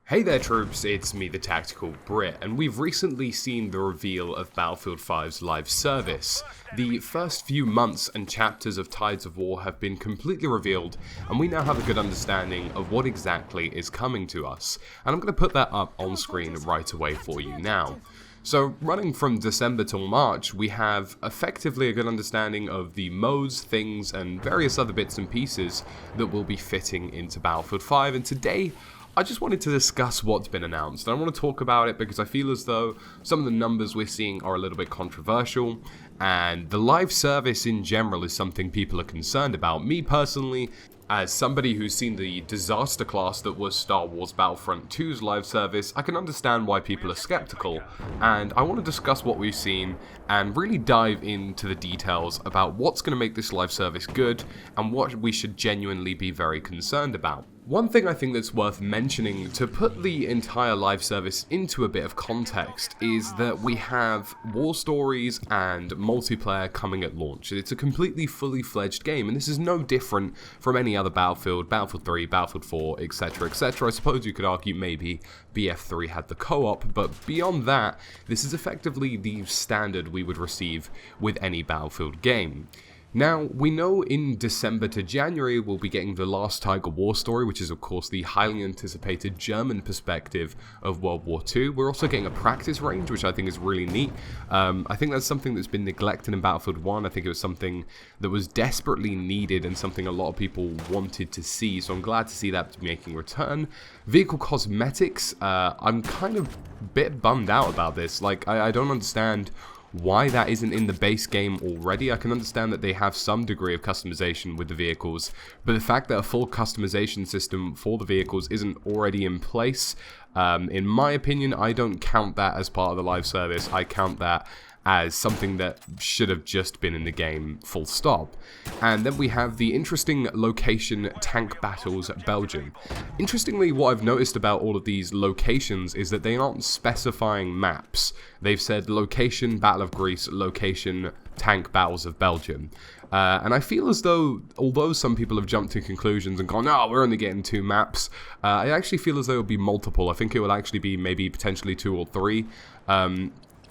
Hey there troops, it's me TheTacticalBrit, and we've recently seen the reveal of Battlefield 5's live service. The first few months and chapters of Tides of War have been completely revealed, and we now have a good understanding of what exactly is coming to us, and I'm going to put that up on screen right away for you now. So, running from December till March, we have effectively a good understanding of the modes, things, and various other bits and pieces that will be fitting into Battlefield 5, and today I just wanted to discuss what's been announced. I want to talk about it because I feel as though some of the numbers we're seeing are a little bit controversial, and the live service in general is something people are concerned about. Me personally, as somebody who's seen the disaster class that was Star Wars Battlefront 2's live service, I can understand why people are skeptical, and I want to discuss what we've seen and really dive into the details about what's going to make this live service good and what we should genuinely be very concerned about. One thing I think that's worth mentioning to put the entire live service into a bit of context is that we have war stories and multiplayer coming at launch. It's a completely fully fledged game, and this is no different from any other Battlefield, Battlefield 3, Battlefield 4, etc, etc. I suppose you could argue maybe BF3 had the co-op, but beyond that, this is effectively the standard we would receive with any Battlefield game. Now, we know in December to January we'll be getting the last Tiger War story, which is of course the highly anticipated German perspective of World War II. We're also getting a practice range, which I think is really neat. I think that's something that's been neglected in Battlefield 1. I think it was something that was desperately needed and something a lot of people wanted to see, so I'm glad to see that making a return. Vehicle cosmetics, I'm kind of a bit bummed out about this. Like, I don't understand why that isn't in the base game already. I can understand that they have some degree of customization with the vehicles, but the fact that a full customization system for the vehicles isn't already in place, in my opinion, I don't count that as part of the live service. I count that as something that should have just been in the game, full stop. And then we have the interesting location tank battles at Belgium. Interestingly, what I've noticed about all of these locations is that they aren't specifying maps. They've said location Battle of Greece, location tank battles of Belgium. And I feel as though, although some people have jumped to conclusions and gone, oh, we're only getting 2 maps, I actually feel as though it will be multiple. I think it will actually be maybe potentially 2 or 3.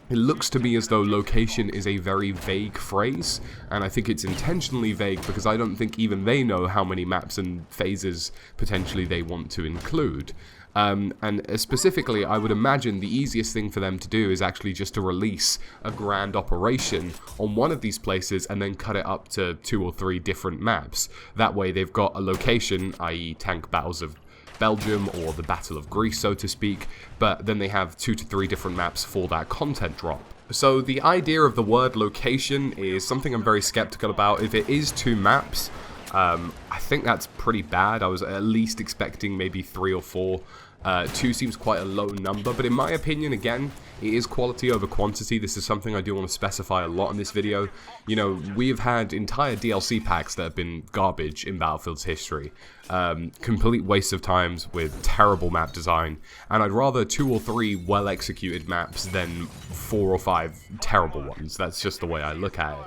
It looks to me as though location is a very vague phrase, and I think it's intentionally vague because I don't think even they know how many maps and phases potentially they want to include. And specifically, I would imagine the easiest thing for them to do is actually just to release a grand operation on one of these places and then cut it up to 2 or 3 different maps. That way they've got a location, i.e. tank battles of Belgium or the Battle of Greece, so to speak, but then they have 2 to 3 different maps for that content drop. So the idea of the word location is something I'm very skeptical about. If it is 2 maps, I think that's pretty bad. I was at least expecting maybe 3 or 4. 2 seems quite a low number, but in my opinion, again, it is quality over quantity. This is something I do want to specify a lot in this video. You know, we have had entire DLC packs that have been garbage in Battlefield's history. Complete waste of times with terrible map design, and I'd rather 2 or 3 well-executed maps than 4 or 5 terrible ones. That's just the way I look at it.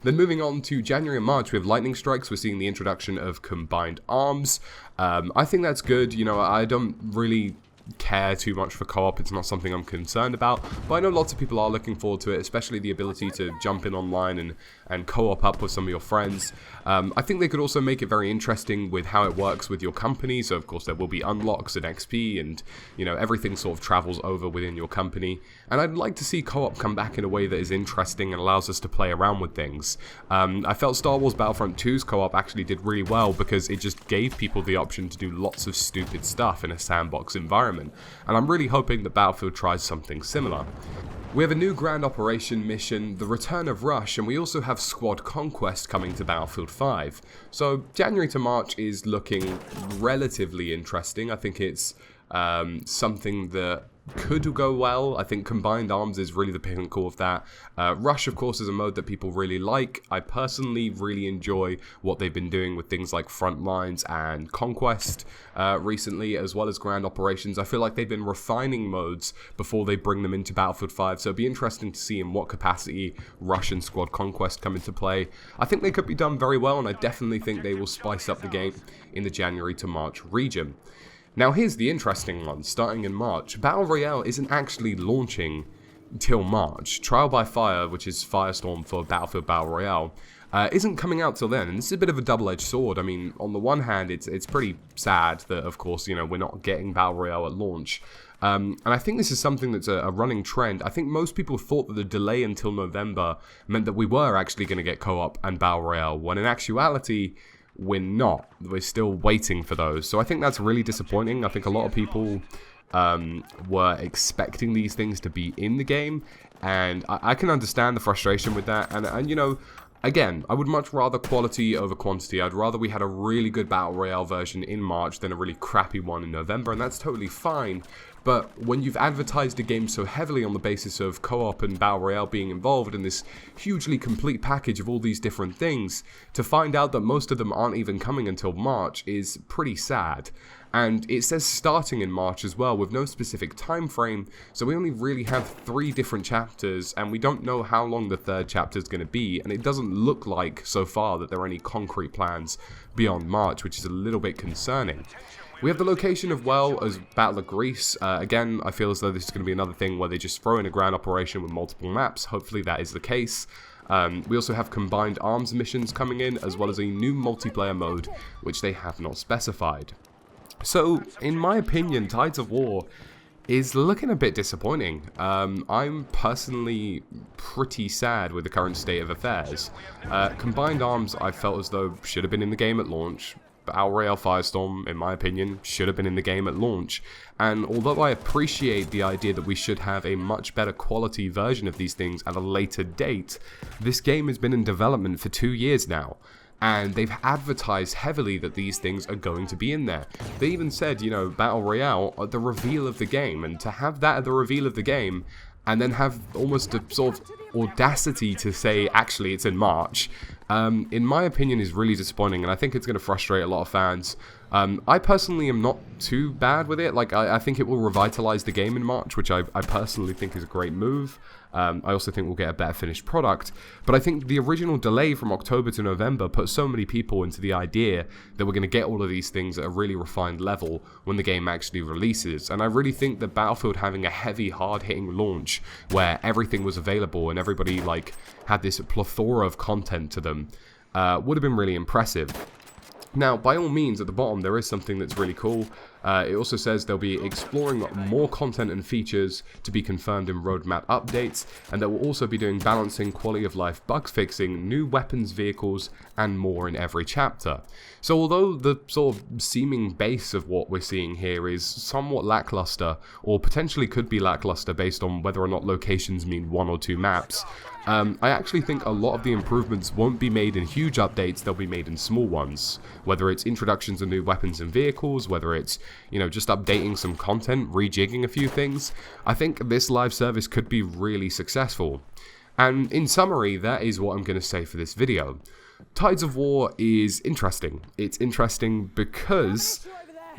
Then moving on to January and March, we have lightning strikes. We're seeing the introduction of combined arms. I think that's good. You know, I don't really care too much for co-op. It's not something I'm concerned about, but I know lots of people are looking forward to it, especially the ability to jump in online and co-op up with some of your friends. I think they could also make it very interesting with how it works with your company. So of course there will be unlocks and XP, and you know, everything sort of travels over within your company, and I'd like to see co-op come back in a way that is interesting and allows us to play around with things. I felt Star Wars Battlefront 2's co-op actually did really well because it just gave people the option to do lots of stupid stuff in a sandbox environment. And I'm really hoping that Battlefield tries something similar. We have a new Grand Operation mission, the return of Rush, and we also have Squad Conquest coming to Battlefield 5. So January to March is looking relatively interesting. I think it's something that could go well. I think Combined Arms is really the pinnacle of that. Rush, of course, is a mode that people really like. I personally really enjoy what they've been doing with things like Frontlines and Conquest recently, as well as Grand Operations. I feel like they've been refining modes before they bring them into Battlefield 5, so it'd be interesting to see in what capacity Rush and Squad Conquest come into play. I think they could be done very well, and I definitely think they will spice up the game in the January to March region. Now here's the interesting one, starting in March, Battle Royale isn't actually launching till March. Trial by Fire, which is Firestorm for Battlefield Battle Royale, isn't coming out till then, and this is a bit of a double-edged sword. I mean, on the one hand, it's pretty sad that, of course, you know, we're not getting Battle Royale at launch. And I think this is something that's a running trend. I think most people thought that the delay until November meant that we were actually going to get co-op and Battle Royale, when in actuality, we're not. We're still waiting for those. So I think that's really disappointing. I think a lot of people were expecting these things to be in the game, and I can understand the frustration with that. And you know, again, I would much rather quality over quantity. I'd rather we had a really good Battle Royale version in March than a really crappy one in November, and that's totally fine. But when you've advertised a game so heavily on the basis of co-op and Battle Royale being involved in this hugely complete package of all these different things, to find out that most of them aren't even coming until March is pretty sad. And it says starting in March as well, with no specific time frame, so we only really have 3 different chapters, and we don't know how long the 3rd chapter is going to be, and it doesn't look like, so far, that there are any concrete plans beyond March, which is a little bit concerning. We have the location of well as Battle of Greece. Again, I feel as though this is going to be another thing where they just throw in a grand operation with multiple maps. Hopefully that is the case. We also have combined arms missions coming in, as well as a new multiplayer mode, which they have not specified. So, in my opinion, Tides of War is looking a bit disappointing. I'm personally pretty sad with the current state of affairs. Combined arms, I felt as though should have been in the game at launch. Battle Royale Firestorm, in my opinion, should have been in the game at launch. And although I appreciate the idea that we should have a much better quality version of these things at a later date, this game has been in development for 2 years now. And they've advertised heavily that these things are going to be in there. They even said, you know, Battle Royale at the reveal of the game. And to have that at the reveal of the game, and then have almost a sort of audacity to say, actually, it's in March, in my opinion, is really disappointing, and I think it's going to frustrate a lot of fans. I personally am not too bad with it. Like, I think it will revitalize the game in March, which I personally think is a great move. I also think we'll get a better finished product. But I think the original delay from October to November put so many people into the idea that we're going to get all of these things at a really refined level when the game actually releases. And I really think that Battlefield having a heavy, hard-hitting launch where everything was available and everybody like had this plethora of content to them would have been really impressive. Now, by all means, at the bottom, there is something that's really cool. It also says they'll be exploring more content and features to be confirmed in roadmap updates, and they will also be doing balancing, quality of life, bug fixing, new weapons, vehicles, and more in every chapter. So although the sort of seeming base of what we're seeing here is somewhat lackluster, or potentially could be lackluster based on whether or not locations mean 1 or 2 maps, I actually think a lot of the improvements won't be made in huge updates, they'll be made in small ones. Whether it's introductions of new weapons and vehicles, whether it's, you know, just updating some content, rejigging a few things, I think this live service could be really successful. And in summary, that is what I'm going to say for this video. Tides of War is interesting. It's interesting because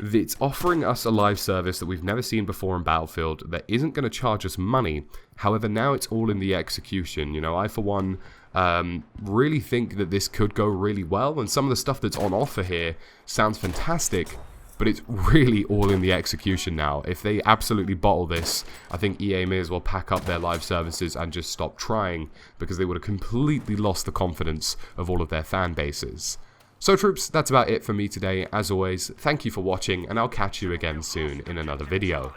it's offering us a live service that we've never seen before in Battlefield that isn't going to charge us money. However, now it's all in the execution. You know, I for one really think that this could go really well, and some of the stuff that's on offer here sounds fantastic, but it's really all in the execution now. If they absolutely bottle this, I think EA may as well pack up their live services and just stop trying, because they would have completely lost the confidence of all of their fan bases. So troops, that's about it for me today. As always, thank you for watching, and I'll catch you again soon in another video.